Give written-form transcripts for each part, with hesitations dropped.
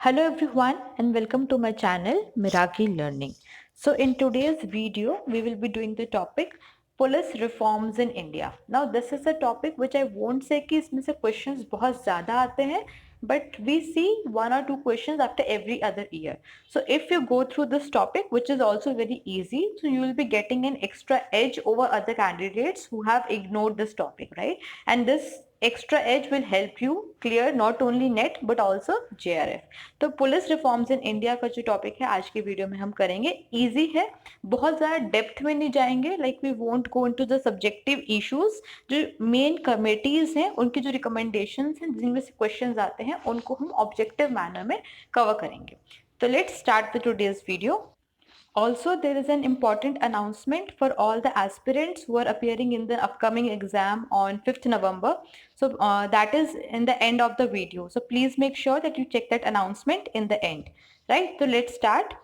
Hello everyone and welcome to my channel Miracle Learning. So in today's video we will be doing the topic police reforms in India. Now this is a topic which I won't say कि इसमें से questions बहुत ज़्यादा आते हैं, but we see one or two questions after every other year. So if you go through this topic, which is also very easy, so you will be getting an extra edge over other candidates who have ignored this topic, right? And this extra edge will help you clear not only NET but also JRF. तो police reforms in India का जो topic है आज के video में हम करेंगे, easy है, बहुत ज़्यादा डेप्थ में नहीं जाएंगे, like we won't go into the subjective issues. जो मेन कमेटीज हैं उनकी जो रिकमेंडेशंस हैं जिनमें से क्वेश्चंस आते हैं उनको हम ऑब्जेक्टिव मैनर में कवर करेंगे। तो let's start the today's video. Also, there is an important announcement for all the aspirants who are appearing in the upcoming exam on 5th November. So that is in the end of the video. So please make sure that you check that announcement in the end. Right? So let's start.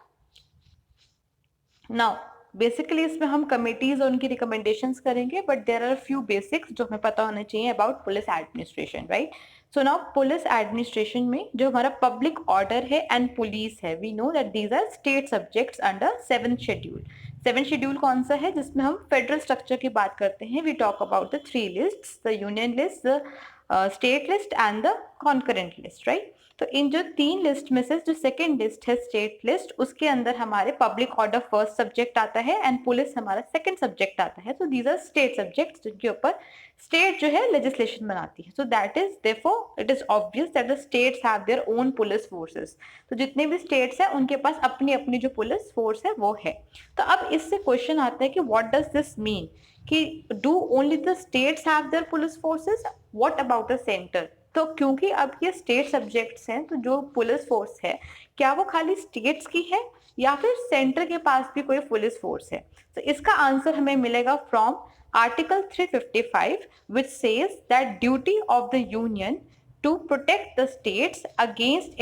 Now, basically इसमें हम committees और उनकी recommendations करेंगे, but there are few basics जो हमें पता होने चाहिए about police administration, right? So now police administration में जो हमारा पब्लिक ऑर्डर है एंड पुलिस है, we know that these are state subjects under 7th schedule. 7th schedule कौन सा है? जिसमें हम फेडरल स्ट्रक्चर की बात करते हैं। We talk about the 3 lists, the union list, the state list and the concurrent list, right? तो इन जो 3 लिस्ट में से जो सेकेंड लिस्ट है स्टेट लिस्ट, उसके अंदर हमारे पब्लिक ऑर्डर फर्स्ट सब्जेक्ट आता है एंड पुलिस हमारा सेकेंड सब्जेक्ट आता है। तो दीज आर स्टेट सब्जेक्ट्स जिनके ऊपर स्टेट जो है लेजिस्लेशन बनाती है। So that is therefore it is obvious that the states have their own police forces. तो जितने भी स्टेट्स हैं उनके पास अपनी अपनी जो पुलिस फोर्स है वो है। तो अब इससे क्वेश्चन आता है कि व्हाट डज दिस मीन कि do only the states have their police forces, what about the centre? तो क्योंकि अब ये स्टेट सब्जेक्ट्स हैं, तो जो पुलिस फोर्स है क्या वो खाली स्टेट्स की है या फिर सेंटर के पास भी कोई पुलिस फोर्स है? तो इसका आंसर हमें मिलेगा from article 355 which says that duty of the union to protect the states against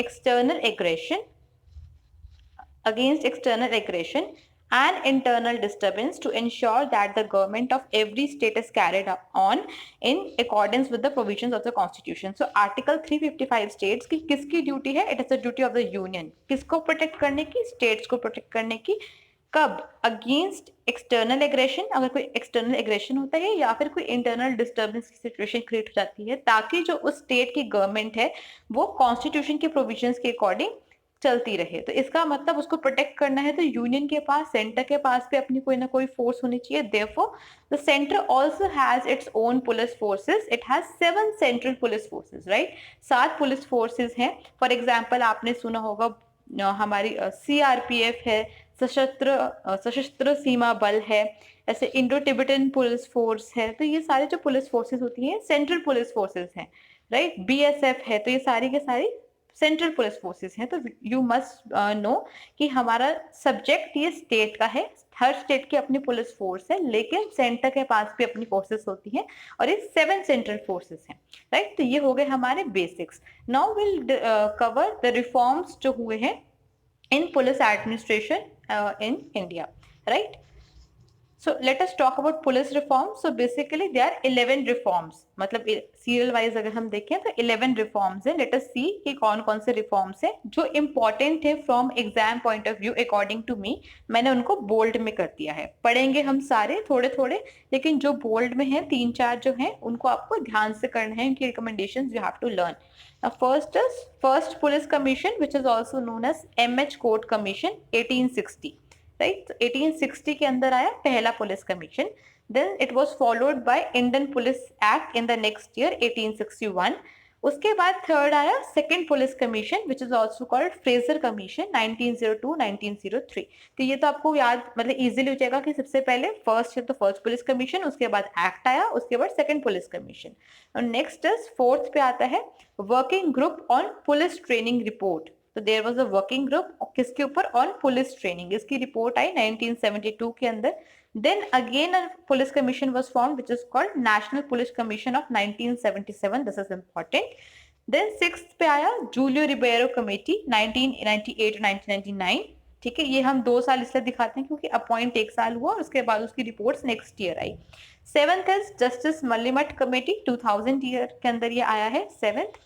external aggression and internal disturbance to ensure that the government of every state is carried on in accordance with the provisions of the constitution. So article 355 states कि किसकी duty है? It is the duty of the union. किसको protect करने की? States को protect करने की। कब? अगेंस्ट एक्सटर्नल एग्रेशन, अगर कोई एक्सटर्नल एग्रेशन होता है या फिर कोई इंटरनल डिस्टर्बेंस की सिचुएशन क्रिएट हो जाती है, ताकि जो उस स्टेट की गवर्नमेंट है वो कॉन्स्टिट्यूशन के प्रोविजंस के अकॉर्डिंग चलती रहे। तो इसका मतलब उसको प्रोटेक्ट करना है तो यूनियन के पास, सेंटर के पास भी अपनी कोई ना कोई फोर्स होनी चाहिए। Therefore the centre also has its own police forces. It has 7 central police forces, right? 7 police forces हैं। फॉर एग्जांपल आपने सुना होगा हमारी सीआरपीएफ है, सशस्त्र सीमा बल है, ऐसे इंडो टिबेटन पुलिस फोर्स है। तो ये सारे जो पुलिस फोर्सेस होती हैं सेंट्रल पुलिस फोर्सेस हैं, राइट? बीएसएफ है। तो ये सारी के सारी सेंट्रल पुलिस फोर्सेस हैं। तो यू मस्ट नो कि हमारा सब्जेक्ट ये स्टेट का है, हर स्टेट की अपनी पुलिस फोर्स है, लेकिन सेंटर के पास भी अपनी फोर्सेस होती हैं और ये 7 सेंट्रल फोर्सेस हैं, राइट? तो ये हो गए हमारे basics. Now will cover the reforms जो हुए हैं इन police administration in India, right? So let us talk about police reforms. So basically there are 11 reforms, मतलब serial wise अगर हम देखें तो 11 reforms हैं। Let us see कि कौन कौन से reforms हैं जो important है from exam point of view according to me। मैंने उनको bold में कर दिया है। पढ़ेंगे हम सारे थोड़े थोड़े, लेकिन जो bold में हैं 3-4 जो हैं उनको आपको ध्यान से करना है। उनकी recommendations you have to learn. Now first is first police commission which is also known as MH Court Commission 1860, राइट? तो 1860 के अंदर आया पहला police commission. Then it was followed by Indian police act in the next year 1861। उसके बाद third आया second police commission which is also called Fraser commission 1902-1903। तो ये तो आपको याद मतलब इजीली हो जाएगा कि सबसे पहले फर्स्ट है तो फर्स्ट पुलिस कमीशन, उसके बाद एक्ट आया, उसके बाद सेकंड पुलिस कमीशन। और नेक्स्ट इज फोर्थ पे आता है working group on police training report. तो there was a working group किसके ऊपर? On police training. इसकी रिपोर्ट आई 1972 के अंदर। Then again a police commission was formed which is called national police commission of 1977। This is important. Then sixth पे आया Julio Ribeiro committee 1988-1999। ठीक है, ये हम 2 साल इसलिए दिखाते हैं क्योंकि अपॉइंट 1 साल हुआ और उसके बाद उसकी रिपोर्ट्स नेक्स्ट ईयर आई। Seventh is justice Malimath committee 2000 year के अंदर ये आया है seventh.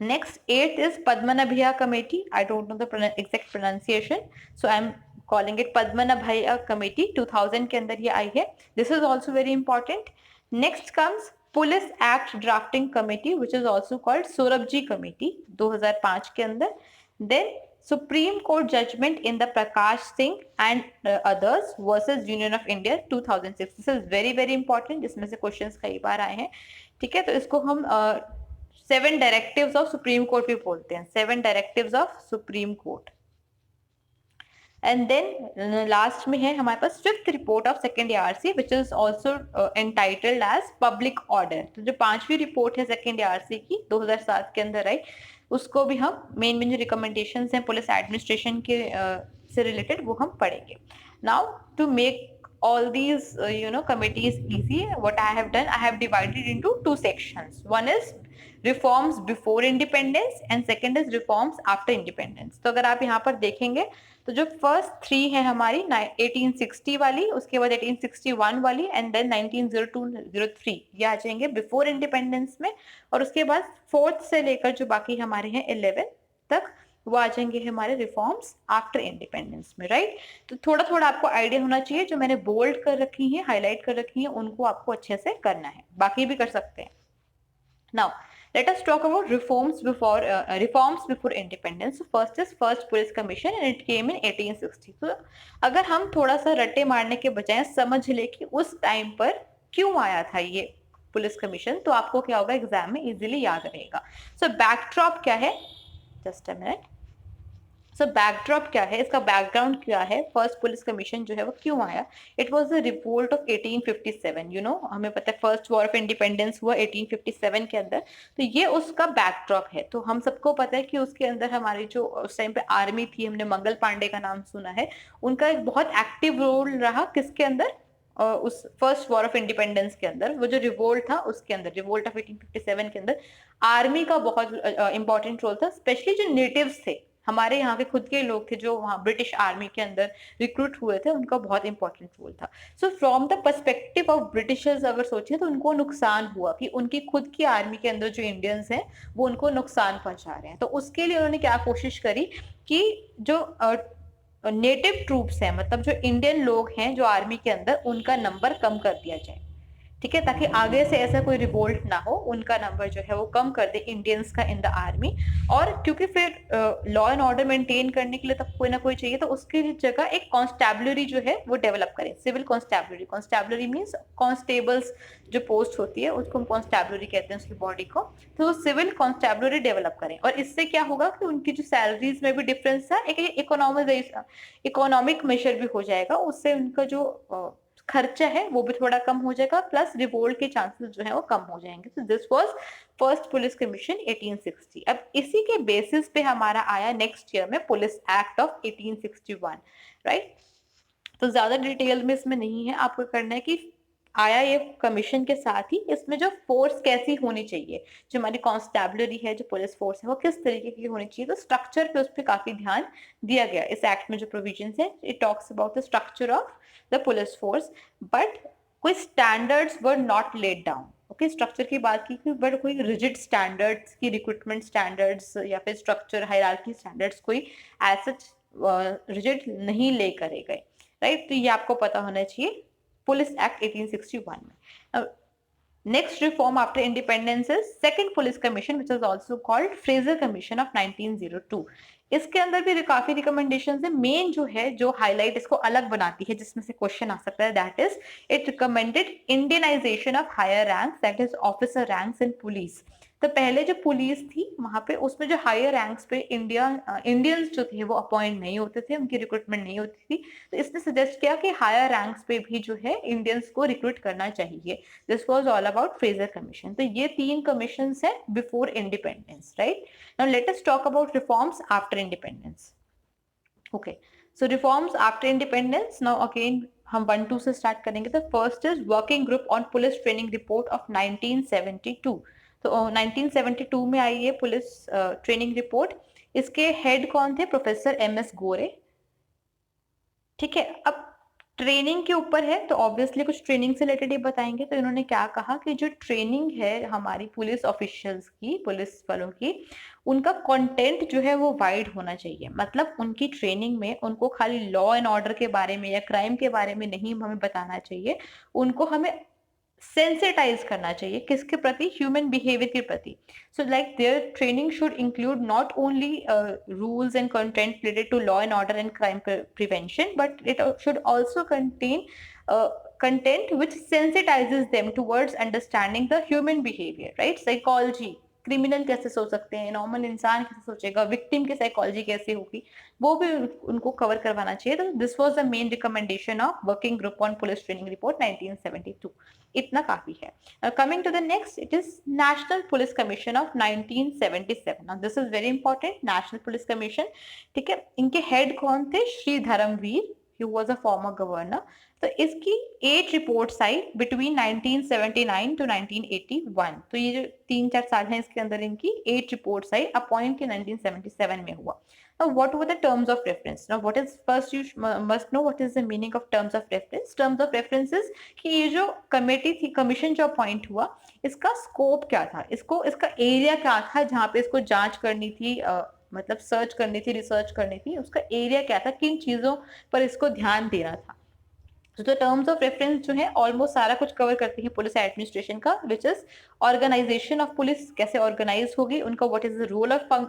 Next, eighth is Padmanabhiya Committee. I don't know the exact pronunciation, so I'm calling it Padmanabhiya Committee. 2000 के अंदर ये आई है. This is also very important. Next comes Police Act Drafting Committee, which is also called Sorabji Committee. 2005 के अंदर. Then Supreme Court judgment in the Prakash Singh and others versus Union of India 2006. This is very very important. इसमें से questions कई बार आए हैं. ठीक है, तो इसको हम 7 डायरेक्टिव्स ऑफ सुप्रीम कोर्ट भी बोलते हैं. 7 directives of supreme court. And then लास्ट में है हमारे पास 5th report of second ARC which is also entitled as public order. तो जो 5वीं रिपोर्ट है सेकेंड ARC की 2007 के अंदर आई, उसको भी हम मेन जो रिकमेंडेशन हैं पुलिस एडमिनिस्ट्रेशन के से रिलेटेड वो हम पढ़ेंगे. Now to make all these committees easy, what I have done, I have divided into 2 sections. One is reforms before independence and second is reforms after independence. तो अगर आप यहाँ पर देखेंगे तो जो फर्स्ट 3 है हमारी 1860 वाली, उसके बाद 1861 वाली एंड देन 1902-03 ये आ जाएंगे बिफोर इंडिपेंडेंस में, और उसके बाद 4th से लेकर जो बाकी हमारे हैं 11 तक वो आ जाएंगे हमारे रिफॉर्म्स आफ्टर इंडिपेंडेंस में. राइट, तो थोड़ा थोड़ा आपको आइडिया होना चाहिए. जो मैंने बोल्ड कर रखी है, हाईलाइट कर रखी है, उनको आपको अच्छे से करना है, बाकी भी कर सकते हैं. Now let us talk about reforms before independence. So first is first police commission and it came in 1860. So अगर हम थोड़ा सा रट्टे मारने के बजाय समझ ले कि उस टाइम पर क्यों आया था ये पुलिस कमीशन, तो आपको क्या होगा एग्जाम में इजीली याद रहेगा. सो बैकड्रॉप क्या है, just a minute. So backdrop क्या है, इसका बैकग्राउंड क्या है, फर्स्ट पुलिस कमीशन जो है वो क्यों आया. It was the revolt of 1857. हमें पता है फर्स्ट वॉर ऑफ इंडिपेंडेंस हुआ 1857 के अंदर, तो ये उसका बैकड्रॉप है. तो हम सबको पता है कि उसके अंदर हमारी जो उस टाइम पे आर्मी थी, हमने मंगल पांडे का नाम सुना है, उनका एक बहुत एक्टिव रोल रहा किसके अंदर, उस फर्स्ट वॉर ऑफ इंडिपेंडेंस के अंदर. वो जो रिवोल्ट था उसके अंदर, रिवोल्ट ऑफ 1857 के अंदर आर्मी का बहुत इंपॉर्टेंट रोल था. स्पेशली जो नेटिव्स थे, हमारे यहाँ के खुद के लोग थे जो वहाँ ब्रिटिश आर्मी के अंदर रिक्रूट हुए थे, उनका बहुत इंपॉर्टेंट रोल था. So from the perspective of Britishers अगर सोचें तो उनको नुकसान हुआ कि उनकी खुद की आर्मी के अंदर जो इंडियंस हैं वो उनको नुकसान पहुंचा रहे हैं. तो उसके लिए उन्होंने क्या कोशिश करी कि जो नेटिव ट्रूप्स हैं, मतलब जो इंडियन लोग हैं जो आर्मी के अंदर, उनका नंबर कम कर दिया जाए. ठीक है, ताकि आगे से ऐसा कोई रिवोल्ट ना हो, उनका नंबर जो है वो कम कर दे इंडियंस का इन द आर्मी. और क्योंकि फिर लॉ एंड ऑर्डर मेंटेन करने के लिए तब कोई ना कोई चाहिए, तो उसके जगह एक कॉन्स्टेबलरी जो है वो डेवलप करें, civil constabulary. Constabulary means constables जो पोस्ट होती है उसको हम कॉन्स्टेबलरी कहते हैं, उसकी बॉडी को. तो सिविल कॉन्स्टेबलरी डेवलप करें, और इससे क्या होगा कि उनकी जो सैलरीज में भी डिफरेंस था, एक इकोनॉमिक मेजर भी हो जाएगा, उससे उनका जो खर्चा है वो भी थोड़ा कम हो जाएगा, प्लस रिवोल्ट के चांसेस जो है वो कम हो जाएंगे. तो this was first police commission 1860. अब इसी के बेसिस पे हमारा आया नेक्स्ट ईयर में पुलिस एक्ट ऑफ 1861. राइट, तो ज्यादा डिटेल में इसमें नहीं है, आपको करना है कि आया ये कमीशन के साथ ही इसमें जो फोर्स कैसी होनी चाहिए, जो हमारी कॉन्स्टेबलरी है, जो पुलिस फोर्स है, वो किस तरीके की होनी चाहिए, तो स्ट्रक्चर पे उस पर काफी ध्यान दिया गया इस एक्ट में. जो प्रोविजंस है, it talks about the structure of the police force, but कोई standards were not laid down. Okay, structure की बात की, बट कोई रिजिड स्टैंडर्ड्स की रिक्रूटमेंट स्टैंडर्ड्स या फिर स्ट्रक्चर हायरार्की स्टैंडर्ड्स कोई एज सच रिजिड नहीं ले करे गए. राइट, तो ये आपको पता होना चाहिए पुलिस एक्ट 1861 में. Next reform after independence is second police commission which is also called Fraser commission of 1902. इसके अंदर भी काफी रिकमेंडेशंस है. मेन जो है, जो हाईलाइट इसको अलग बनाती है, जिसमें से क्वेश्चन आ सकता है, that is it recommended Indianisation of higher ranks, that is officer ranks in police. तो पहले जो पुलिस थी वहां पे, उसमें जो हायर रैंक्स पे इंडियंस जो थे वो अपॉइंट नहीं होते थे, उनकी रिक्रूटमेंट नहीं होती थी. तो इसने सजेस्ट किया कि हायर रैंक्स पे भी जो है इंडियंस को रिक्रूट करना चाहिए. This was all about Fraser commission. तो ये 3 कमीशंस है before independence. Right, now let us talk about reforms after independence. Okay, so reforms after independence. Now again हम 1-2 से स्टार्ट करेंगे. तो first is working group on police training report of 1972. तो 1972 में आई है पुलिस ट्रेनिंग रिपोर्ट. इसके head कौन थे? प्रोफेसर MS गोरे. ठीक है, अब ट्रेनिंग के ऊपर है, तो ऑब्वियसली कुछ ट्रेनिंग से रिलेटेड ही बताएंगे। तो इन्होंने क्या कहा कि जो ट्रेनिंग है हमारी पुलिस ऑफिशियल्स की, पुलिस वालों की, उनका कंटेंट जो है वो वाइड होना चाहिए। मतलब उनकी ट्रेनिंग में उनको खाली लॉ एंड ऑर्डर के बारे में या क्राइम के बारे में नहीं हमें बताना चाहिए, उनको हमें सेंसिटाइज करना चाहिए किसके प्रति, ह्यूमन बिहेवियर के प्रति। So like their training should include not only rules and content related to law and order and crime prevention, but it should also contain content which sensitizes them towards understanding the human behavior, right? Psychology, criminal कैसे सोच सकते हैं, normal इंसान कैसे सोचेगा, victim की psychology कैसे होगी, वो भी उनको कवर करवाना चाहिए। तो this was the main recommendation of working group on police training report 1972। इतना काफी है। Coming to the next, it is national police commission of 1977। Now this is very important, national police commission, ठीक है। इनके head कौन थे, Shri Dharmvir, he was a former governor. तो इसकी 8 रिपोर्ट्स आई बिटवीन 1979 टू 1981। तो ये जो 3-4 साल हैं इसके अंदर इनकी 8 रिपोर्ट्स आई, अपॉइंट की 1977 में हुआ। Now, what were the terms of reference? Now, what is first you must know what is the meaning of terms of reference. Terms of reference is कि ये जो कमेटी थी, कमीशन जो अपॉइंट हुआ, इसका स्कोप क्या था, इसको इसका एरिया क्या था जहाँ पे इसको जांच करनी थी, मतलब सर्च करनी थी, रिसर्च करनी थी, उसका एरिया क्या था, किन चीजों पर इसको ध्यान देना था। तो टर्म्स ऑफ रेफरेंस जो है ऑलमोस्ट सारा कुछ कवर करती है पुलिस एडमिनिस्ट्रेशन का, which is organisation of police, कैसे ऑर्गेनाइज होगी, उनका what is the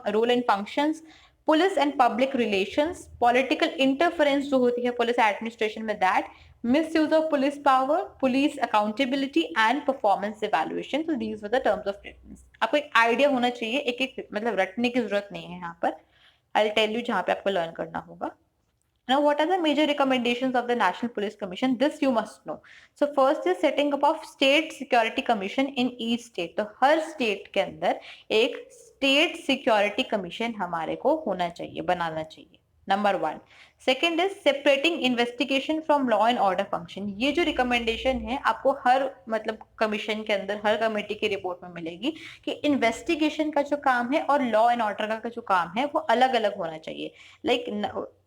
role and functions, police and public relations, political interference जो होती है पुलिस एडमिनिस्ट्रेशन में, that misuse of police power, police accountability and performance evaluation. तो these were the terms of reference. आपको एक idea होना चाहिए, एक एक मतलब रटने की जरूरत नहीं है यहाँ पर, आई टेल यू जहाँ पे आपको लर्न करना होगा। Now, what are the major recommendations of the National Police Commission? This you must know. So, first is setting up of State Security Commission in each state. तो हर state के अंदर एक state security commission हमारे को होना चाहिए, बनाना चाहिए, number 1। Second is separating investigation from law and order function. ये जो रिकमेंडेशन है आपको हर मतलब कमीशन के अंदर, हर कमेटी की रिपोर्ट में मिलेगी कि इन्वेस्टिगेशन का जो काम है और लॉ एंड ऑर्डर का जो काम है वो अलग अलग होना चाहिए। Like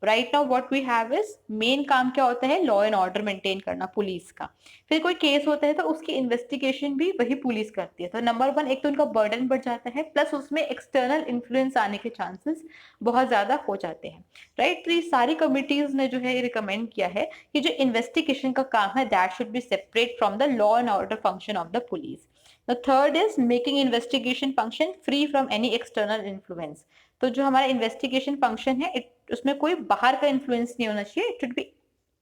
right now what we have is, main काम क्या होता है, लॉ एंड ऑर्डर मेंटेन करना पुलिस का। फिर कोई केस होता है तो उसकी इन्वेस्टिगेशन भी वही पुलिस करती है। तो नंबर 1, एक तो उनका बर्डन बढ़ जाता है, प्लस उसमें एक्सटर्नल इन्फ्लुएंस आने के चांसेस बहुत ज्यादा हो जाते हैं, राइट। तो ये सारी कमिटीज ने जो है रिकमेंड किया है कि जो इन्वेस्टिगेशन का काम है that should be separate from the law and order function of the police. The third is making investigation function free from any external influence. तो जो हमारा इन्वेस्टिगेशन फंक्शन है उसमें कोई बाहर का इन्फ्लुएंस नहीं होना चाहिए, it should B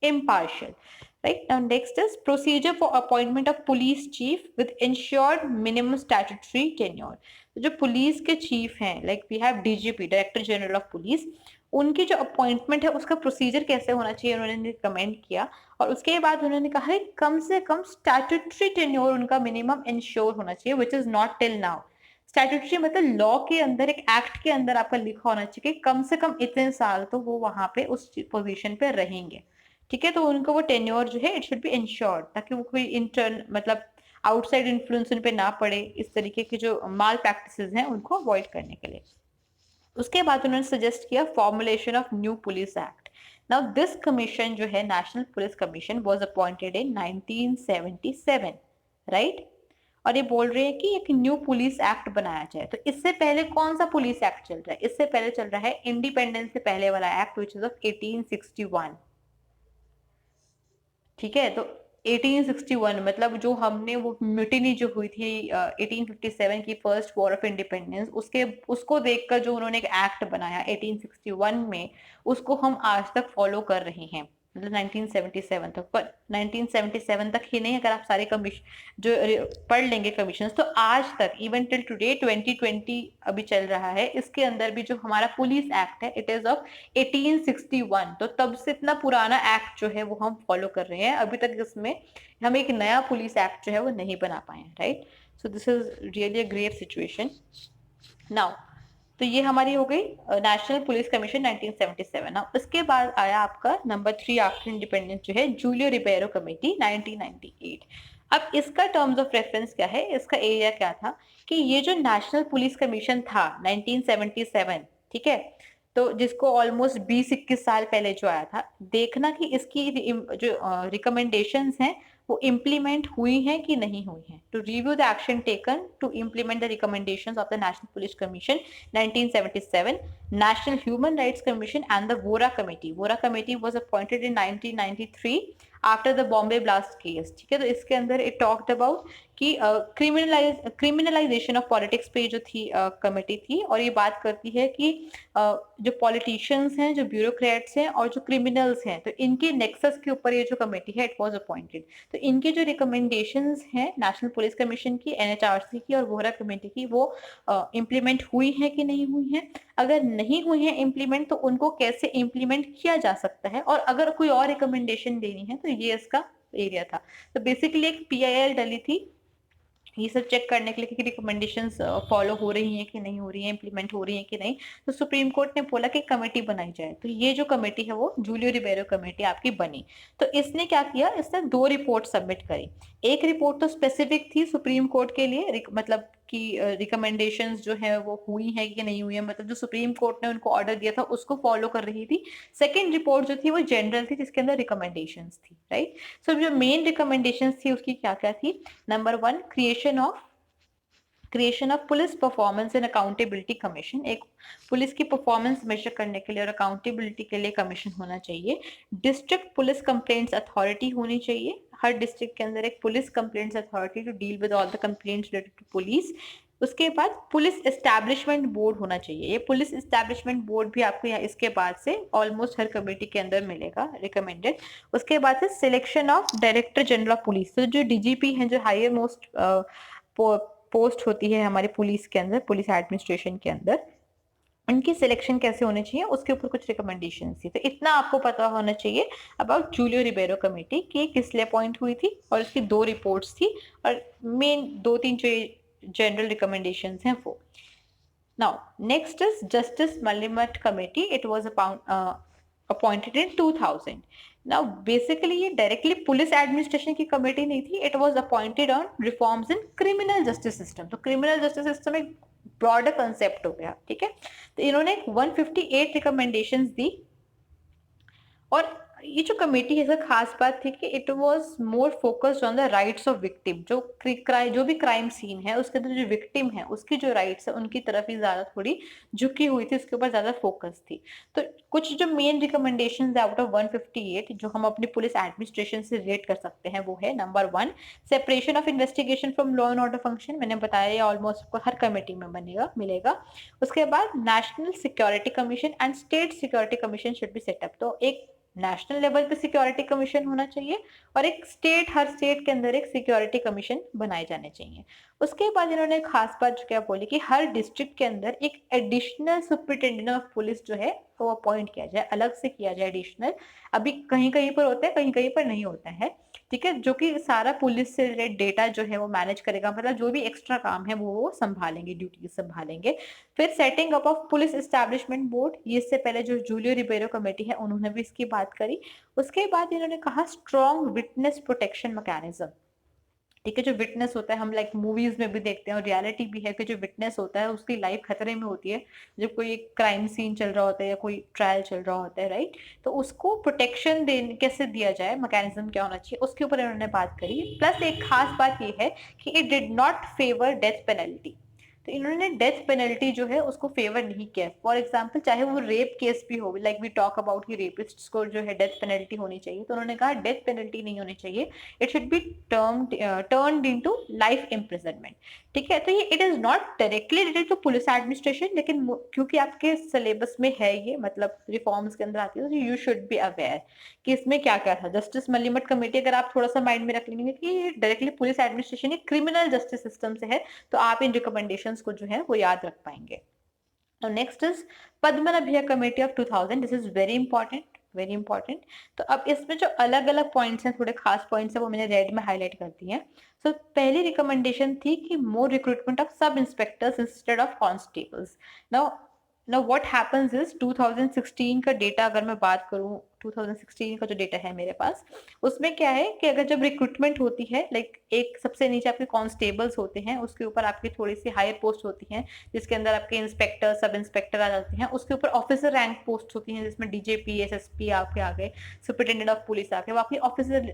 impartial, right? Now next is procedure for appointment of police chief with ensured minimum statutory tenure. तो जो पुलिस के चीफ हैं, like we have DGP, director general of police, उनकी जो अपॉइंटमेंट है उसका प्रोसीजर कैसे होना चाहिए उन्होंने रिकमेंड किया। और उसके बाद उन्होंने कहा है कम से कम स्टैट्यूटरी टेन्योर उनका मिनिमम इंश्योर होना चाहिए, which is not till now. Statutory मतलब लॉ के अंदर, एक एक्ट के अंदर आपका लिखा होना चाहिए कि कम से कम इतने साल तो वो वहां पे उस पोजीशन पे रहेंगे, ठीक है। तो उनको वो टेन्योर जो है इट शुड बी इंश्योर्ड, ताकि वो कोई इंटर्न मतलब आउटसाइड इन्फ्लुएंस उन पे ना पड़े, इस तरीके की जो माल प्रैक्टिसेस हैं उनको अवॉइड करने के लिए। उसके बाद उन्होंने सजेस्ट किया formulation of new police act. Now this commission जो है national police commission was appointed in 1977, right. और ये बोल रहे हैं कि एक न्यू पुलिस एक्ट बनाया जाए। तो इससे पहले कौन सा पुलिस एक्ट चल रहा है, इससे पहले चल रहा है इंडिपेंडेंस से पहले वाला एक्ट विच इज ऑफ 1861, ठीक है। तो 1861 मतलब जो हमने वो म्यूटिनी जो हुई थी 1857 की फर्स्ट वॉर ऑफ इंडिपेंडेंस, उसके उसको देखकर जो उन्होंने एक एक्ट बनाया 1861 में, उसको हम आज तक फॉलो कर रहे हैं, मतलब 1977 तक। पर 1977 तक ही नहीं, अगर आप सारे कमीशन जो पढ़ लेंगे कमीशन, तो आज तक इवन टिल टुडे 2020 अभी चल रहा है, इसके अंदर भी जो हमारा पुलिस एक्ट है इट इज ऑफ 1861। तो तब से इतना पुराना एक्ट जो है वो हम फॉलो कर रहे हैं, अभी तक इसमें हम एक नया पुलिस एक्ट जो है वो नहीं बना पाए हैं, right. So this is really a grave situation now. तो ये हमारी हो गई नेशनल पुलिस कमीशन 1977। नाउ इसके बाद आया आपका नंबर 3 आफ्टर इंडिपेंडेंस जो है जूलियो रिबेरो कमेटी 1998। अब इसका टर्म्स ऑफ रेफरेंस क्या है, इसका एरिया क्या था कि ये जो नेशनल पुलिस कमीशन था 1977, ठीक है, तो जिसको ऑलमोस्ट 20-21 साल पहले जो आया था, देखना कि इसकी जो रिकमेंडेशंस हैं वो इम्प्लीमेंट हुई हैं कि नहीं हुई हैं। To review the action taken to implement the recommendations of the national police commission 1977, National Human Rights Commission and the Vora Committee. Vora Committee was appointed in 1993 after the Bombay blast case. ठीक है, तो इसके अंदर it talked about कि criminalisation of politics पे जो थी committee थी, और ये बात करती है कि जो पॉलिटिशियंस हैं, जो ब्यूरोक्रेट्स हैं और जो क्रिमिनल्स हैं, तो इनके नेक्सस के ऊपर ये जो कमेटी है इट वाज अपॉइंटेड। तो इनकी जो रिकमेंडेशंस हैं नेशनल पुलिस कमीशन की, एनएचआरसी की और वोहरा कमेटी की, वो इम्प्लीमेंट हुई है कि नहीं हुई है। अगर नहीं हुई है इम्प्लीमेंट, तो उनको कैसे इम्प्लीमेंट किया जा सकता है, और अगर कोई और रिकमेंडेशन देनी है तो ये इसका एरिया था। तो बेसिकली एक पीआईएल डली थी ये सब चेक करने के लिए कि रिकमेंडेशंस फॉलो हो रही हैं कि नहीं हो रही हैं, इम्प्लीमेंट हो रही हैं कि नहीं। तो सुप्रीम कोर्ट ने बोला कि कमेटी बनाई जाए, तो ये जो कमेटी है वो जूलियो रिबेरो कमेटी आपकी बनी। तो इसने क्या किया, इसने 2 रिपोर्ट सबमिट करी। एक रिपोर्ट तो स्पेसिफिक थी सुप्रीम कोर्ट के लिए, मतलब कि रिकमेंडेशंस जो है वो हुई है कि नहीं हुई है, मतलब जो सुप्रीम कोर्ट ने उनको ऑर्डर दिया था उसको फॉलो कर रही थी। सेकेंड रिपोर्ट जो थी वो जनरल थी, जिसके अंदर रिकमेंडेशंस थी, राइट। सो जो मेन रिकमेंडेशंस थी उसकी क्या क्या थी। Number 1, creation of police performance and accountability commission. एक पुलिस की परफॉर्मेंस मेजर करने के लिए और अकाउंटेबिलिटी के लिए कमीशन होना चाहिए। डिस्ट्रिक्ट पुलिस कंप्लेंट्स अथॉरिटी होनी चाहिए, हर डिस्ट्रिक्ट के अंदर एक police complaints authority to deal with all the complaints related to police. उसके बाद पुलिस एस्टैब्लिशमेंट बोर्ड होना चाहिए। ये पुलिस एस्टैब्लिशमेंट बोर्ड भी आपको यहाँ इसके बाद से ऑलमोस्ट हर कमेटी के अंदर मिलेगा, रिकमेंडेड। उसके बाद से selection of director general of police. तो जो डीजीपी हैं, जो हायर मोस्ट पोस्ट होती है हमारे पुलिस के अंदर, पुलिस एडमिनिस्ट्रेशन के अंदर, उनकी सिलेक्शन कैसे होनी चाहिए उसके ऊपर कुछ रिकमेंडेशन थी। तो इतना आपको पता होना चाहिए अबाउट जूलियो रिबेरो कमेटी कि किस लिए अपॉइंट हुई थी, और इसकी 2 रिपोर्ट्स थी, और मेन 2-3 जो जनरल रिकमेंडेशंस हैं वो। Now next is justice Malimath committee. It was appointed in 2000. Now basically ये डायरेक्टली पुलिस एडमिनिस्ट्रेशन की कमेटी नहीं थी, it was appointed on reforms in criminal justice system. तो क्रिमिनल जस्टिस सिस्टम एक ब्रॉडर कंसेप्ट हो गया, ठीक है। तो इन्होंने 158 रिकमेंडेशंस दी, और ये जो कमेटी है इसका खास बात थी कि it was more focused on the rights of victim. जो भी क्राइम सीन है उसके अंदर जो विक्टिम है उसकी जो राइट्स है उनकी तरफ ही ज्यादा थोड़ी झुकी हुई थी, उसके ऊपर ज्यादा फोकस थी। तो कुछ जो मेन रिकमेंडेशंस है आउट ऑफ 158 जो हम अपनी पुलिस एडमिनिस्ट्रेशन से रिलेट कर सकते हैं वो है। Number 1, separation of investigation from law and order function. मैंने बताया ये ऑलमोस्ट हर कमेटी में मिलेगा। उसके बाद national security commission and state security commission should be set up. तो एक नेशनल लेवल पे सिक्योरिटी कमीशन होना चाहिए, और एक हर स्टेट के अंदर एक सिक्योरिटी कमीशन बनाए जाने चाहिए। उसके बाद इन्होंने खास बात जो क्या बोली कि हर डिस्ट्रिक्ट के अंदर एक एडिशनल सुपरिटेंडेंट ऑफ पुलिस जो है वो अपॉइंट किया जाए, अलग से किया जाए एडिशनल। अभी कहीं कहीं पर होता है, कहीं कहीं पर नहीं होता है, ठीक है, जो कि सारा पुलिस से रिलेटेड डेटा जो है वो मैनेज करेगा, मतलब जो भी एक्स्ट्रा काम है वो संभालेंगे, ड्यूटी संभालेंगे। फिर setting up of police establishment board, ये इससे पहले जो जूलियो रिबेरो कमेटी है उन्होंने भी इसकी बात करी। उसके बाद इन्होंने कहा स्ट्रॉन्ग विटनेस प्रोटेक्शन मैकेनिज्म। ठीक है, जो विटनेस होता है हम लाइक मूवीज में भी देखते हैं और रियलिटी भी है कि जो विटनेस होता है उसकी लाइफ खतरे में होती है जब कोई एक क्राइम सीन चल रहा होता है या कोई ट्रायल चल रहा होता है, राइट। तो उसको प्रोटेक्शन देने कैसे दिया जाए, मैकेनिज्म क्या होना चाहिए, उसके ऊपर इन्होंने बात करी। प्लस एक खास बात ये है कि it did not favour death penalty. तो इन्होंने डेथ पेनल्टी जो है उसको फेवर नहीं किया। फॉर एग्जाम्पल चाहे वो रेप केस भी हो, लाइक वी टॉक अबाउट कि रेपिस्ट को जो है डेथ पेनल्टी होनी चाहिए, तो उन्होंने कहा डेथ पेनल्टी नहीं होनी चाहिए, it should be turned into life imprisonment. ठीक है, तो ये it is not directly related to police administration, लेकिन क्योंकि आपके सिलेबस में है ये, मतलब रिफॉर्म्स के अंदर आती है, तो यू शुड बी अवेयर कि इसमें क्या क्या था। जस्टिस मलिमट कमेटी अगर आप थोड़ा सा माइंड में रख लेंगे कि ये डायरेक्टली पुलिस एडमिनिस्ट्रेशन या क्रिमिनल जस्टिस सिस्टम से है, तो आप इन रिकमेंडेशंस को जो है वो याद रख पाएंगे। Now next is Padmanabhaiah committee of 2000। This is very important. तो अब इसमें जो अलग अलग पॉइंट्स हैं, थोड़े खास पॉइंट्स हैं, वो मैंने रेड में हाईलाइट कर दिए हैं। सो पहली रिकमेंडेशन थी कि मोर रिक्रूटमेंट ऑफ सब inspectors instead of constables. Now Now what happens is 2016 का डेटा अगर मैं बात करूं, 2016 का जो डेटा है मेरे पास, उसमें क्या है कि अगर जब रिक्रूटमेंट होती है, लाइक एक सबसे नीचे आपके कांस्टेबल्स होते हैं, उसके ऊपर आपकी थोड़ी सी हायर पोस्ट होती हैं जिसके अंदर आपके इंस्पेक्टर, सब इंस्पेक्टर आ जाते हैं, उसके ऊपर ऑफिसर रैंक पोस्ट होती हैं जिसमें डीजीपी, एसएसपी आपके आ गए, सुपरिटेंडेंट ऑफ पुलिस आ गए, वो आपकी ऑफिसर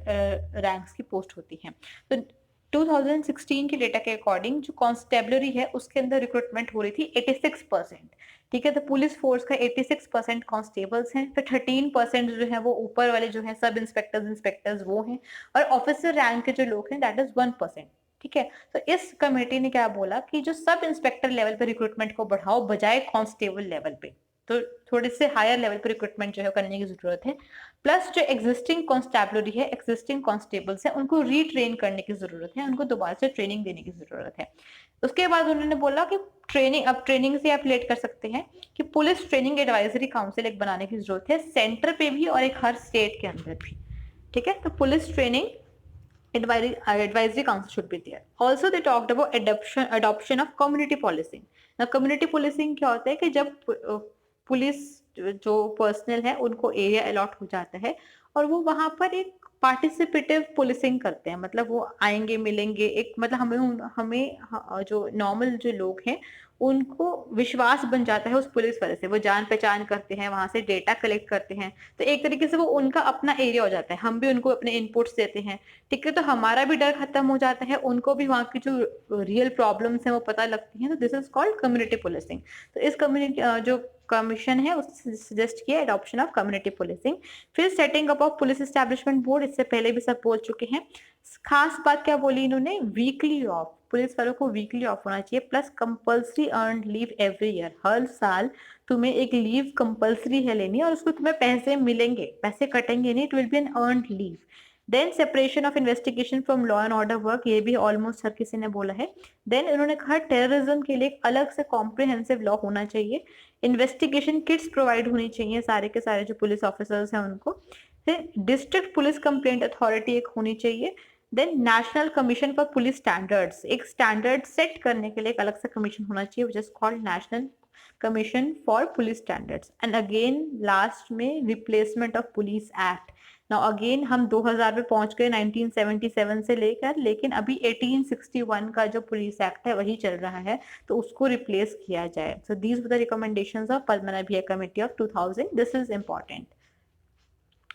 रैंक्स की पोस्ट होती हैं। तो 2016 के डेटा के अकॉर्डिंग जो कांस्टेबलरी है उसके अंदर रिक्रूटमेंट हो रही थी 86%। ठीक है, तो पुलिस फोर्स का 86% कांस्टेबल्स हैं, फिर 13% जो है वो ऊपर वाले जो है सब इंस्पेक्टर्स इंस्पेक्टर्स वो हैं, और ऑफिसर रैंक के जो लोग हैं दैट इज 1%। ठीक है, तो इस कमेटी ने क्या बोला कि जो सब इंस्पेक्टर लेवल पे रिक्रूटमेंट को बढ़ाओ बजाय कांस्टेबल लेवल पे, तो थोड़े से हायर लेवल पे रिक्रूटमेंट जो है करने की जरूरत है। प्लस जो एग्जिस्टिंग कांस्टेबलरी है, एग्जिस्टिंग कांस्टेबल्स है, उनको रीट्रेन करने की जरूरत है, उनको दोबारा से ट्रेनिंग देने की जरूरत है। उसके बाद उन्होंने बोला कि ट्रेनिंग, अब ट्रेनिंग से आप रिलेट कर सकते हैं कि पुलिस ट्रेनिंग एडवाइजरी काउंसिल एक बनाने की जरूरत है, सेंटर पे भी और एक हर स्टेट के अंदर भी। ठीक है, तो police training advisory council should be there. Also they talked about adoption of community policing. Now community policing क्या होता है कि जब पुलिस जो पर्सनल है उनको एरिया अलॉट हो जाता है और वो वहां पर एक पार्टिसिपेटिव पुलिसिंग करते हैं, मतलब वो आएंगे मिलेंगे, एक मतलब हमें जो नॉर्मल जो लोग हैं उनको विश्वास बन जाता है उस पुलिस वाले से, वो जान पहचान करते हैं, वहां से डेटा कलेक्ट करते हैं, तो एक तरीके से वो उनका अपना एरिया हो जाता है, हम भी उनको अपने इनपुट्स देते हैं। ठीक है, तो हमारा भी डर खत्म हो जाता है, उनको भी वहाँ की जो रियल प्रॉब्लम्स हैं वो पता लगती हैं, तो this is called community policing. तो इस कम्युनिटी जो कमीशन है उसने सजेस्ट किया एडॉप्शन ऑफ कम्युनिटी पुलिसिंग। फिर setting up of police establishment board, इससे पहले भी सब बोल चुके हैं। खास बात क्या बोली इन्होंने, वीकली ऑफ, पुलिस वालों को वीकली ऑफ होना चाहिए, plus compulsory earn leave every year, हर साल तुम्हें एक लीव कंपल्सरी है लेनी और उसको तुम्हें पैसे मिलेंगे, पैसे कटेंगे नहीं, it will be an earned leave. Then separation of investigation from law and order work, ये भी ऑलमोस्ट हर किसी ने बोला है। देन इन्होंने कहा टेररिज्म के लिए एक अलग से कॉम्प्रिहेंसिव लॉ होना चाहिए, इन्वेस्टिगेशन किट्स प्रोवाइड होनी चाहिए सारे के सारे जो पुलिस ऑफिसर्स हैं उनको। फिर डिस्ट्रिक्ट पुलिस कंप्लेंट अथॉरिटी एक होनी चाहिए। Then national commission for police standards, एक स्टैंडर्ड सेट करने के लिए एक अलग सा कमीशन होना चाहिए which is called national commission for police standards. And again last में replacement of police act. Now again हम 2000 में पहुंच गए 1977 से लेकर, लेकिन अभी 1861 का जो पुलिस एक्ट है वही चल रहा है, तो उसको रिप्लेस किया जाए। So these were the recommendations of Padmanabhaiah committee of 2000, this is important.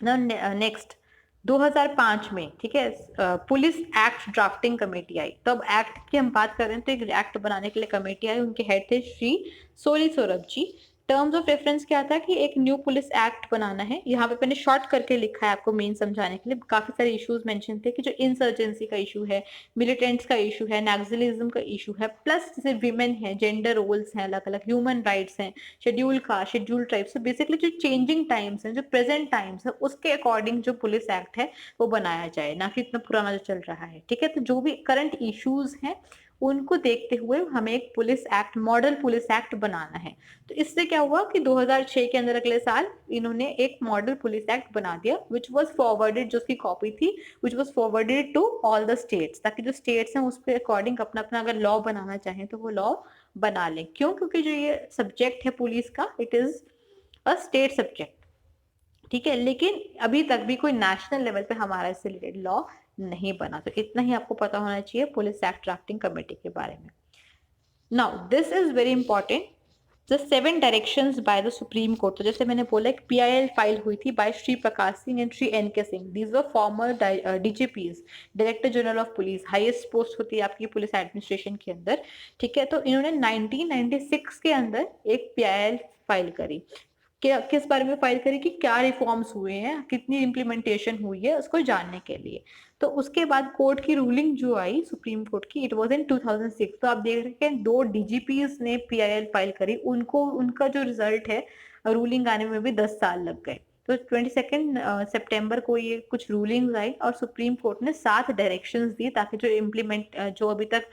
Now next 2005 में, ठीक है, पुलिस एक्ट ड्राफ्टिंग कमेटी आई। तो अब एक्ट की हम बात कर रहे हैं, तो एक एक्ट बनाने के लिए कमेटी आई, उनके हेड थे श्री सोली Saurabh ji. Terms of reference क्या था कि एक न्यू पुलिस एक्ट बनाना है। यहाँ पे मैंने शॉर्ट करके लिखा है आपको मेन समझाने के लिए, काफी सारे इश्यूज मेंशन थे कि जो इंसर्जेंसी का इशू है, मिलिटेंट्स का इशू है, नक्सलिज्म का इशू है, प्लस जैसे विमेन है, जेंडर रोल्स हैं अलग अलग, ह्यूमन राइट्स हैं, शेड्यूल कास्ट, शेड्यूल ट्राइब्स, तो बेसिकली जो चेंजिंग टाइम्स हैं, जो प्रेजेंट टाइम्स है, उसके अकॉर्डिंग जो पुलिस एक्ट है वो बनाया जाए, ना कि इतना पुराना जो चल रहा है। ठीक है, तो जो भी करंट इश्यूज हैं उनको देखते हुए हमें एक police act, model police act बनाना है। तो इससे क्या हुआ कि 2006 के अंदर अगले साल इन्होंने एक मॉडल पुलिस एक्ट बना दिया, विच वॉज फॉरवर्डेड, जो उसकी कॉपी थी, which was forwarded to all the states, ताकि जो स्टेट्स हैं उसके अकॉर्डिंग अपना अपना अगर लॉ बनाना चाहें तो वो लॉ बना लें। क्यों? क्योंकि जो ये सब्जेक्ट है पुलिस का, it is a state subject. ठीक है, लेकिन अभी तक भी कोई नेशनल लेवल पे हमारा इससे रिलेटेड लॉ नहीं बना। तो इतना ही आपको पता होना चाहिए पुलिस एक्ट ड्राफ्टिंग कमेटी के बारे में। Now this is very important, the 7 directions by the supreme court. तो जैसे मैंने बोला एक PIL फाइल हुई थी by Shri Prakash Singh and Shri NK Singh, these were former DGPs, director general of police, highest post होती है आपकी पुलिस एडमिनिस्ट्रेशन के अंदर। ठीक है, तो इन्होंने 1996 के अंदर एक PIL फाइल करी, किस बारे में फाइल करी कि क्या रिफॉर्म्स हुए हैं, कितनी इम्प्लीमेंटेशन हुई है, उसको जानने के लिए। तो उसके बाद कोर्ट की रूलिंग जो आई सुप्रीम कोर्ट की, इट वाज इन 2006। तो आप देख रहे हैं 2 DGPs ने PIL फाइल करी, उनको उनका जो रिजल्ट है रूलिंग आने में भी 10 साल लग गए। तो 22 सितंबर को ये कुछ रूलिंग्स आई और सुप्रीम कोर्ट ने 7 डायरेक्शंस दी ताकि जो अभी तक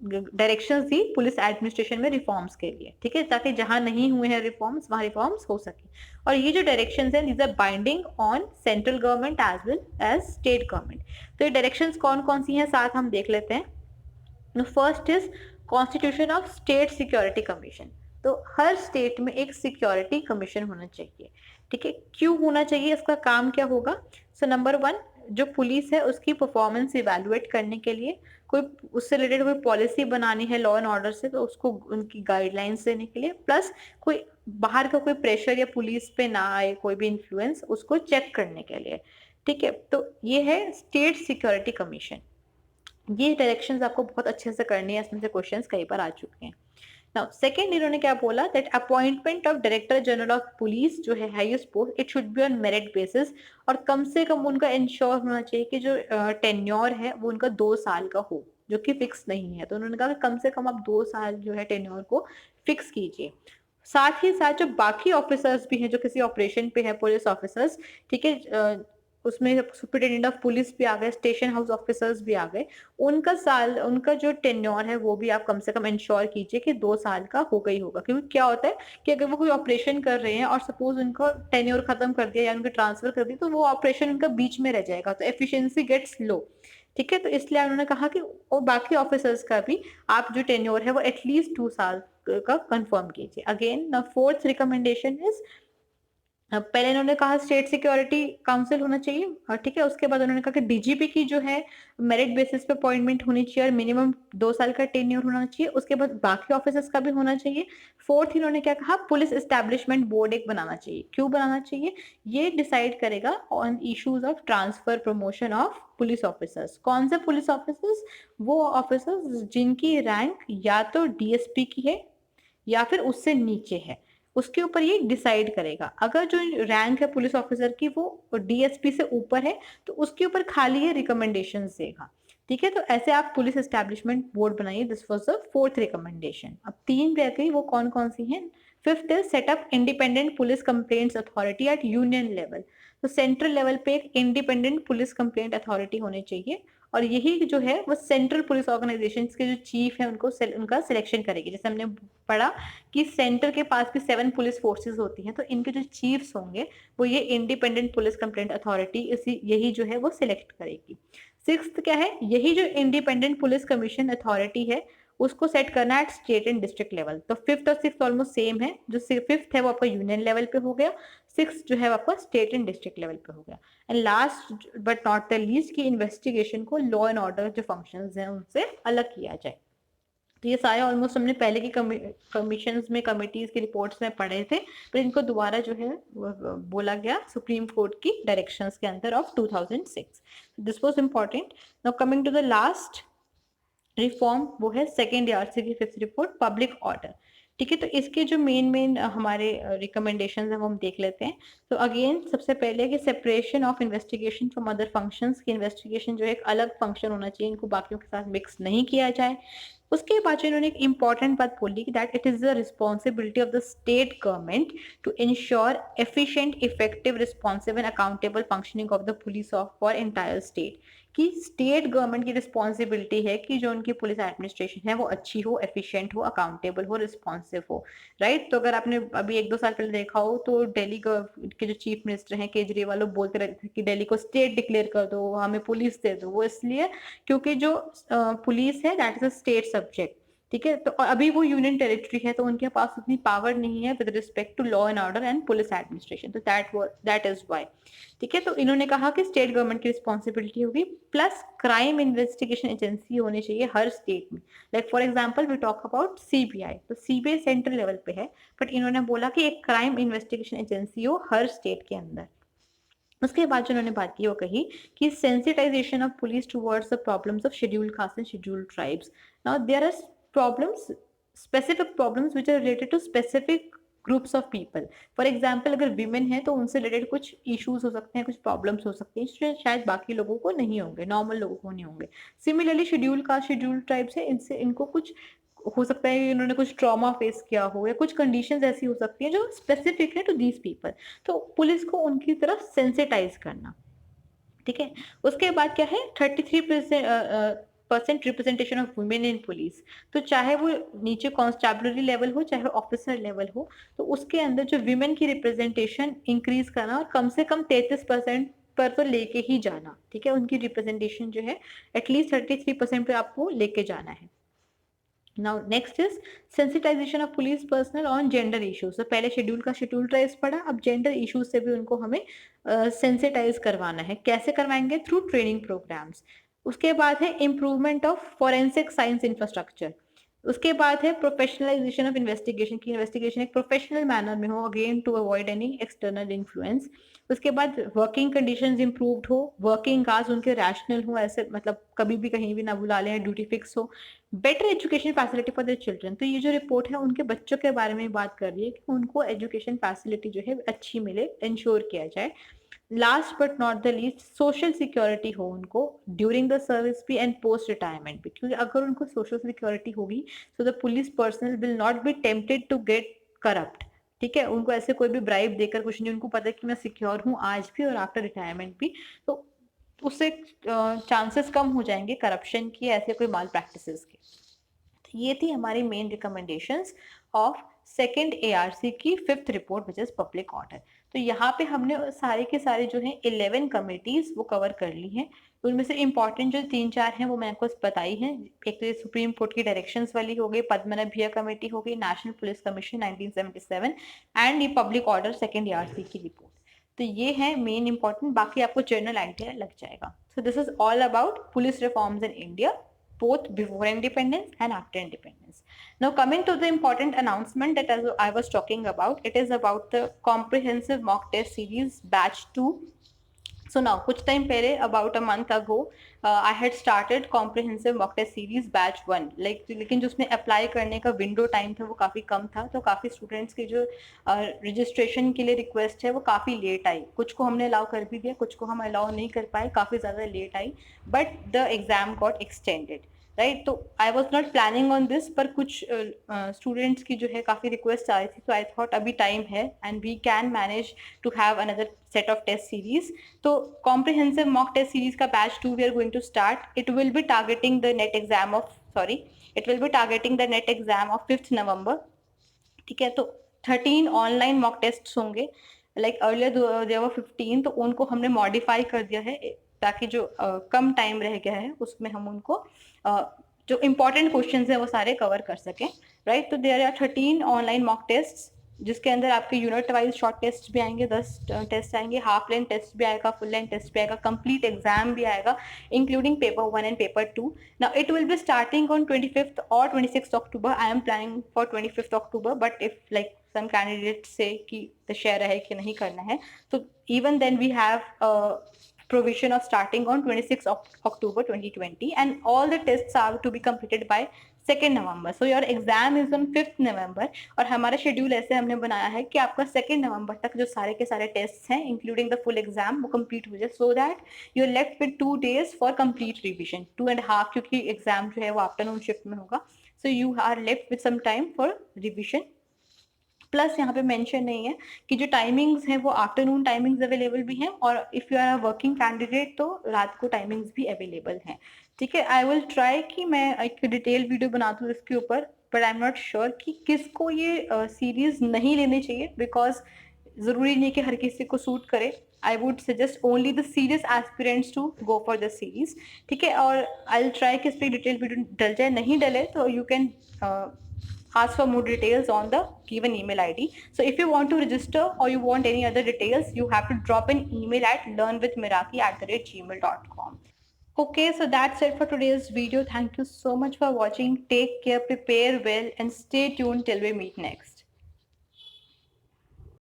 डायरेक्शंस दी पुलिस एडमिनिस्ट्रेशन में रिफॉर्म्स के लिए। ठीक है, ताकि जहां नहीं हुए हैं रिफॉर्म्स वहां रिफॉर्म्स हो सके। और ये जो डायरेक्शंस हैं these are binding on central government as well as state government. तो ये डायरेक्शंस कौन कौन सी हैं साथ हम देख लेते हैं। First is constitution of state security commission. तो हर स्टेट में एक सिक्योरिटी कमीशन होना चाहिए। ठीक है, क्यों होना चाहिए, इसका काम क्या होगा? सो नंबर वन, जो पुलिस है उसकी परफॉर्मेंस इवैल्यूएट करने के लिए, कोई उससे रिलेटेड कोई पॉलिसी बनानी है लॉ एंड ऑर्डर से, तो उसको उनकी गाइडलाइंस देने के लिए, प्लस कोई बाहर का कोई प्रेशर या पुलिस पे ना आए कोई भी इन्फ्लुएंस, उसको चेक करने के लिए। ठीक है, तो ये है स्टेट सिक्योरिटी कमीशन। ये डायरेक्शंस आपको बहुत अच्छे से करनी है, इसमें से क्वेश्चंस कई बार आ चुके हैं। नाउ सेकंड इन्होंने क्या बोला, that appointment of director general of police जो है highest post, it should be on merit basis, और कम से कम उनका इंश्योर होना चाहिए कि जो टेन्योर है वो उनका 2 साल का हो, जो कि फिक्स नहीं है। तो उन्होंने कहा कि कम से कम आप 2 साल जो है टेन्योर को फिक्स कीजिए। साथ ही साथ जो बाकी ऑफिसर्स भी हैं जो किसी ऑपरेशन पे है, पुलिस ऑफिसर्स, ठीक है, उसमें सुपरिटेंडेंट ऑफ पुलिस भी आ गए, स्टेशन हाउस ऑफिसर्स भी आ गए, उनका जो टेन्योर है वो भी आप कम से कम इंश्योर कीजिए कि 2 साल का होगा ही होगा। क्योंकि क्या होता है कि अगर वो कोई ऑपरेशन कर रहे हैं और सपोज उनको टेन्योर खत्म कर दिया या उनको ट्रांसफर कर दी, तो वो ऑपरेशन उनका बीच में रह जाएगा, तो एफिशिएंसी गेट्स लो। ठीक है, तो इसलिए उन्होंने कहा कि और बाकी ऑफिसर्स का भी आप जो टेन्योर है वो एटलीस्ट 2 साल का कंफर्म कीजिए। Again the fourth recommendation is, पहले इन्होंने कहा स्टेट सिक्योरिटी काउंसिल होना चाहिए, और ठीक है, उसके बाद उन्होंने कहा कि डीजीपी की जो है मेरिट बेसिस पे अपॉइंटमेंट होनी चाहिए और मिनिमम 2 साल का टेन्योर होना चाहिए। उसके बाद बाकी ऑफिसर्स का भी होना चाहिए। फोर्थ इन्होंने क्या कहा, पुलिस एस्टैब्लिशमेंट बोर्ड एक बनाना चाहिए। क्यों बनाना चाहिए? ये डिसाइड करेगा on issues of transfer promotion of police officers. कौन से पुलिस ऑफिसर्स? वो ऑफिसर्स जिनकी रैंक या तो डीएसपी की है या फिर उससे नीचे है, उसके ऊपर ये डिसाइड करेगा। अगर जो रैंक है पुलिस ऑफिसर की वो डीएसपी से ऊपर है, तो उसके ऊपर खाली ये रिकमेंडेशंस देगा। ठीक है, तो ऐसे आप पुलिस एस्टैब्लिशमेंट बोर्ड बनाइए। This was the fourth recommendation. अब 3 रह गई, वो कौन कौन सी हैं? Fifth is set up independent police complaints authority at union level. तो सेंट्रल लेवल पे एक इंडिपेंडेंट पुलिस कंप्लेंट अथॉरिटी होनी चाहिए, और यही जो है वो सेंट्रल पुलिस ऑर्गेनाइजेशन के जो चीफ है उनका सिलेक्शन करेगी। जैसे हमने पढ़ा कि सेंटर के पास भी 7 पुलिस फोर्सेस होती हैं, तो इनके जो चीफ्स होंगे वो ये इंडिपेंडेंट पुलिस कंप्लेंट अथॉरिटी इसी यही जो है वो सिलेक्ट करेगी। सिक्स्थ क्या है? यही जो इंडिपेंडेंट पुलिस कमीशन अथॉरिटी है उसको सेट करना है at state and district level. तो फिफ्थ और सिक्स्थ ऑलमोस्ट सेम है। जो फिफ्थ है वो आपका यूनियन लेवल पे हो गया, सिक्स जो है आपका स्टेट एंड डिस्ट्रिक्ट लेवल पे हो गया। And last but not the least की इन्वेस्टिगेशन को लॉ एंड ऑर्डर जो फंक्शंस हैं उनसे अलग किया जाए। तो ये सारे ऑलमोस्ट हमने पहले की कमीशंस में, कमिटीज की रिपोर्ट्स में पढ़े थे, पर इनको दोबारा जो है बोला गया सुप्रीम कोर्ट की डायरेक्शंस के अंदर of 2006। This was important. Now coming to the last reform, वो है सेकेंड आरसी की फिफ्थ रिपोर्ट, पब्लिक ऑर्डर। ठीक है, तो इसके जो मेन हमारे रिकमेंडेशन है वो हम देख लेते हैं। तो अगेन सबसे पहले कि separation of investigation from other functions, की इन्वेस्टिगेशन जो है एक अलग फंक्शन होना चाहिए, इनको बाकियों के साथ मिक्स नहीं किया जाए। उसके बाद इन्होंने एक इंपॉर्टेंट बात बोली कि that it is the responsibility of the state government to ensure efficient, effective, responsive and accountable functioning of the police of for entire state. कि स्टेट गवर्नमेंट की रिस्पॉन्सिबिलिटी है कि जो उनकी पुलिस एडमिनिस्ट्रेशन है वो अच्छी हो, एफिशिएंट हो, अकाउंटेबल हो, रिस्पॉन्सिव हो। राइट, तो अगर आपने अभी 1-2 साल पहले देखा हो तो दिल्ली के जो चीफ मिनिस्टर हैं केजरीवाल, वो बोलते रहते थे कि दिल्ली को स्टेट डिक्लेयर कर दो, हमें पुलिस दे दो। वो इसलिए क्योंकि जो पुलिस है that is a state subject. ठीक है, तो अभी वो यूनियन टेरिटरी है, तो उनके पास उतनी पावर नहीं है with respect to law and order and police administration. तो दैट इज वाई। ठीक है, तो इन्होंने कहा कि स्टेट गवर्नमेंट की रिस्पॉन्सिबिलिटी होगी, प्लस क्राइम इन्वेस्टिगेशन एजेंसी होनी चाहिए हर स्टेट में। Like for example we talk about CBI, तो सीबीआई सेंट्रल लेवल पे है, बट इन्होंने बोला कि एक क्राइम इन्वेस्टिगेशन एजेंसी हो हर स्टेट के अंदर। उसके बाद जो उन्होंने बात की वो कही कि sensitization of police towards the problems of scheduled caste and scheduled tribes. Now there are problems, specific problems which are related to specific groups of people. For example अगर विमेन है तो उनसे रिलेटेड कुछ इश्यूज हो सकते हैं, कुछ problems हो सकती हैं जो शायद बाकी लोगों को नहीं होंगे, नॉर्मल लोगों को नहीं होंगे। Similarly schedule caste, schedule tribes है, इनसे इनको कुछ हो सकता है कि इन्होंने कुछ ट्रॉमा फेस किया हो या कुछ कंडीशंस ऐसी हो सकती हैं जो स्पेसिफिक है टू दीज पीपल। तो पुलिस को उनकी तरफ सेंसिटाइज करना। ठीक है, उसके बाद क्या है, 33% representation of women in police. तो चाहे वो नीचे कॉन्स्टेबलरी लेवल हो चाहे ऑफिसर लेवल हो, तो उसके अंदर जो विमेन की रिप्रेजेंटेशन इंक्रीज करना और कम से कम 33% पर तो लेके ही जाना। ठीक है, उनकी रिप्रेजेंटेशन जो है एटलीस्ट 33% पे आपको लेके जाना है। Now next is sensitisation of police personal on gender issues. तो पहले शेड्यूल का शेड्यूल ट्राइज पढ़ा, अब जेंडर इश्यूज से भी उनको हमें सेंसिटाइज करवाना है। कैसे करवाएंगे? Through training programs. उसके बाद है improvement of forensic science infrastructure. उसके बाद है प्रोफेशनलाइजेशन ऑफ इन्वेस्टिगेशन की इन्वेस्टिगेशन एक प्रोफेशनल मैनर में हो, again to avoid any external influence. उसके बाद वर्किंग कंडीशंस इंप्रूव्ड हो, वर्किंग आवर्स उनके रैशनल हो, ऐसे मतलब कभी भी कहीं भी ना बुला लें, ड्यूटी फिक्स हो। Better education facility for their children. तो ये जो रिपोर्ट है उनके बच्चों के बारे में बात कर रही है कि उनको एजुकेशन फैसिलिटी जो है अच्छी मिले, इंश्योर किया जाए। Last but not the least social security हो उनको ड्यूरिंग द सर्विस भी एंड पोस्ट रिटायरमेंट भी, क्योंकि अगर उनको सोशल सिक्योरिटी होगी तो the police personnel will not be tempted to get corrupt. ठीक है, उनको ऐसे कोई भी ब्राइब देकर कुछ नहीं, उनको पता है कि मैं सिक्योर हूँ आज भी और आफ्टर रिटायरमेंट भी, तो उससे चांसेस कम हो जाएंगे करप्शन की, ऐसे कोई माल प्रैक्टिसेस के। तो ये थी हमारी main recommendations of second ARC की 5th report which is public order. तो यहाँ पे हमने सारे के सारे जो हैं 11 कमिटीज वो कवर कर ली हैं। तो उनमें से इंपॉर्टेंट जो 3-4 हैं वो मैंने आपको बताई हैं। एक तो ये सुप्रीम कोर्ट की डायरेक्शंस वाली हो गई, पद्मनाभ भैया कमेटी हो गई, नेशनल पुलिस कमीशन 1977 एंड ये पब्लिक ऑर्डर सेकेंड ARC की रिपोर्ट। तो ये है मेन इंपॉर्टेंट, बाकी आपको जनरल आइडिया लग जाएगा। सो this is all about police reforms in India both before independence and after independence. Now coming to the important announcement that as I was talking about, it is about the comprehensive mock test series batch 2. So now kuch time pehle, about a month ago, I had started comprehensive mock test series batch 1, like लेकिन जो उसमें apply करने का window time था वो काफ़ी कम था, तो काफ़ी स्टूडेंट्स की जो रजिस्ट्रेशन के लिए रिक्वेस्ट है वो काफ़ी लेट आई। कुछ को हमने अलाउ कर भी दिया, कुछ को हम अलाउ नहीं कर पाए, काफ़ी ज़्यादा लेट आई, but the exam got extended, right. तो I was not planning on this, पर कुछ स्टूडेंट्स की जो है काफ़ी रिक्वेस्ट आ रही थी, तो आई थॉट अभी टाइम है and we can manage to have another set of test series. तो comprehensive mock test series का batch 2 we are going to start. It will be targeting the net exam of it will be targeting the net exam of 5th November. ठीक है, तो 13 online mock test होंगे, like earlier there were 15, तो उनको हमने modify कर दिया है ताकि जो कम टाइम रह गया है उसमें हम उनको जो इंपॉर्टेंट क्वेश्चन है वो सारे कवर कर सकें, राइट। तो there are 13 online mock test, जिसके अंदर आपके यूनिट वाइज शॉर्ट टेस्ट भी आएंगे, 10 टेस्ट आएंगे, हाफ लेंथ टेस्ट भी आएगा, फुल लेंथ टेस्ट भी आएगा, कंप्लीट एग्जाम भी आएगा, including paper 1 and paper 2. Now it will be starting on 25th or 26th October. I am planning for 25th October, but if like some candidates say कि the share है कि नहीं करना है, तो even then we have a provision of starting on 26th October 2020, and all the tests are to be completed by 2nd November. So your exam is on 5th November, और हमारा schedule ऐसे हमने बनाया है कि आपका 2nd November तक जो सारे के सारे टेस्ट हैं इंक्लूडिंग द फुल एग्जाम वो कंप्लीट हो जाए, so that you are left with 2 days for complete revision, 2.5, क्योंकि एग्जाम जो है वो आफ्टरनून शिफ्ट में होगा, so you are left with some time for revision. Plus यहाँ पे मेंशन नहीं है कि जो टाइमिंग्स हैं वो आफ्टरनून टाइमिंग्स अवेलेबल भी हैं, और if you are a working candidate तो रात को टाइमिंग्स भी अवेलेबल हैं। ठीक है, आई विल ट्राई कि मैं एक डिटेल वीडियो बना दूँ इसके ऊपर, but I am not sure कि किसको ये सीरीज नहीं लेनी चाहिए, बिकॉज ज़रूरी नहीं कि हर किसी को सूट करे। I would suggest only the serious aspirants to go for the series. ठीक है, और आई विल ट्राई कि इस पर डिटेल वीडियो डल जाए, नहीं डले तो you can ask for more details on the given email ID. So if you want to register or you want any other details, you have to drop an email at learnwithmiraki@gmail.com. Okay, so that's it for today's video. Thank you so much for watching. Take care, prepare well, and stay tuned till we meet next.